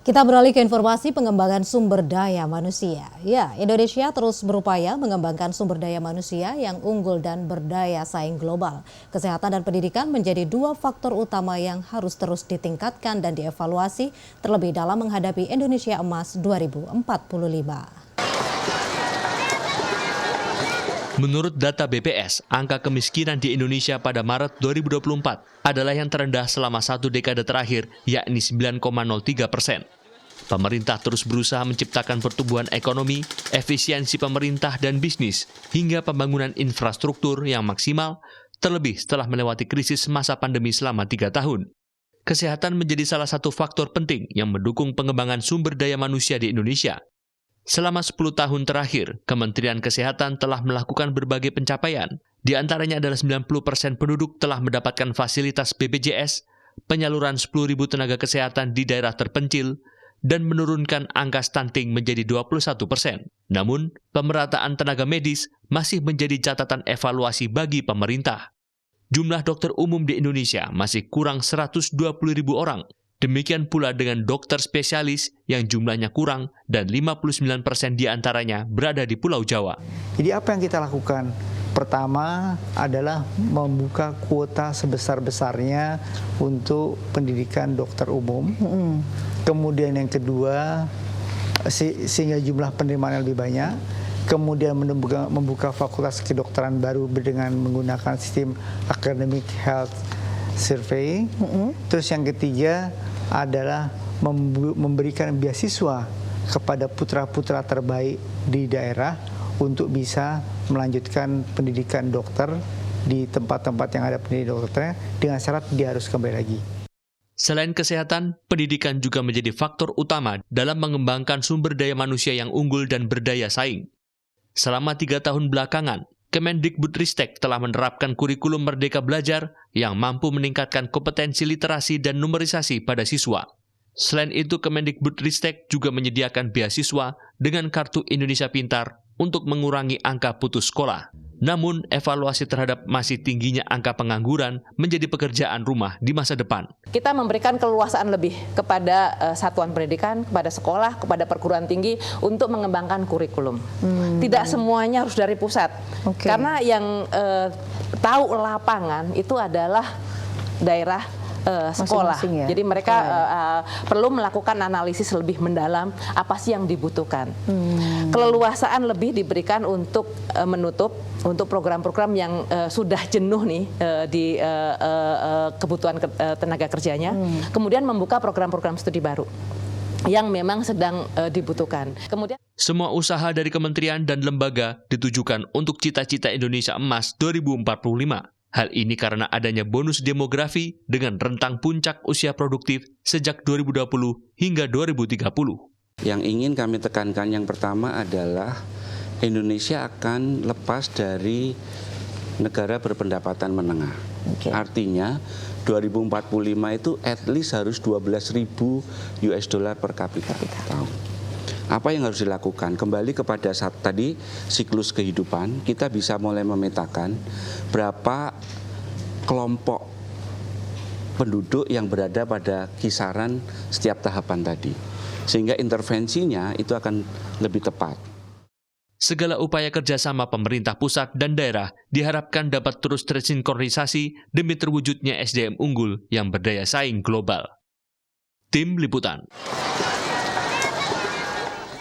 Kita beralih ke informasi pengembangan sumber daya manusia. Ya, Indonesia terus berupaya mengembangkan sumber daya manusia yang unggul dan berdaya saing global. Kesehatan dan pendidikan menjadi dua faktor utama yang harus terus ditingkatkan dan dievaluasi, terlebih dalam menghadapi Indonesia Emas 2045. Menurut data BPS, angka kemiskinan di Indonesia pada Maret 2024 adalah yang terendah selama satu dekade terakhir, yakni 9,03%. Pemerintah terus berusaha menciptakan pertumbuhan ekonomi, efisiensi pemerintah dan bisnis, hingga pembangunan infrastruktur yang maksimal, terlebih setelah melewati krisis masa pandemi selama 3 tahun. Kesehatan menjadi salah satu faktor penting yang mendukung pengembangan sumber daya manusia di Indonesia. Selama 10 tahun terakhir, Kementerian Kesehatan telah melakukan berbagai pencapaian. Di antaranya adalah 90% penduduk telah mendapatkan fasilitas BPJS, penyaluran 10.000 tenaga kesehatan di daerah terpencil, dan menurunkan angka stunting menjadi 21%. Namun, pemerataan tenaga medis masih menjadi catatan evaluasi bagi pemerintah. Jumlah dokter umum di Indonesia masih kurang 120.000 orang. Demikian pula dengan dokter spesialis yang jumlahnya kurang dan 59% diantaranya berada di Pulau Jawa. Jadi apa yang kita lakukan? Pertama adalah membuka kuota sebesar-besarnya untuk pendidikan dokter umum. Kemudian yang kedua, sehingga jumlah penerimaan lebih banyak. Kemudian membuka fakultas kedokteran baru dengan menggunakan sistem academic health survey. Terus yang ketiga adalah memberikan beasiswa kepada putra-putra terbaik di daerah untuk bisa melanjutkan pendidikan dokter di tempat-tempat yang ada pendidikan dokternya dengan syarat dia harus kembali lagi. Selain kesehatan, pendidikan juga menjadi faktor utama dalam mengembangkan sumber daya manusia yang unggul dan berdaya saing. Selama 3 tahun belakangan, Kemendikbudristek telah menerapkan kurikulum Merdeka Belajar yang mampu meningkatkan kompetensi literasi dan numerisasi pada siswa. Selain itu, Kemendikbudristek juga menyediakan beasiswa dengan Kartu Indonesia Pintar untuk mengurangi angka putus sekolah. Namun, evaluasi terhadap masih tingginya angka pengangguran menjadi pekerjaan rumah di masa depan. Kita memberikan keleluasaan lebih kepada satuan pendidikan, kepada sekolah, kepada perguruan tinggi untuk mengembangkan kurikulum. Tidak semuanya harus dari pusat. Karena yang tahu lapangan itu adalah daerah sekolah. Ya? Jadi mereka perlu melakukan analisis lebih mendalam apa sih yang dibutuhkan. Keleluasaan lebih diberikan untuk menutup untuk program-program yang sudah jenuh nih di kebutuhan tenaga kerjanya. Kemudian membuka program-program studi baru yang memang sedang dibutuhkan. Kemudian semua usaha dari kementerian dan lembaga ditujukan untuk cita-cita Indonesia Emas 2045. Hal ini karena adanya bonus demografi dengan rentang puncak usia produktif sejak 2020 hingga 2030. Yang ingin kami tekankan yang pertama adalah Indonesia akan lepas dari negara berpendapatan menengah. Artinya 2045 itu at least harus 12.000 US dollar per kapita tahun. Apa yang harus dilakukan? Kembali kepada saat tadi siklus kehidupan, kita bisa mulai memetakan berapa kelompok penduduk yang berada pada kisaran setiap tahapan tadi. Sehingga intervensinya itu akan lebih tepat. Segala upaya kerjasama pemerintah pusat dan daerah diharapkan dapat terus tersinkronisasi demi terwujudnya SDM unggul yang berdaya saing global. Tim Liputan.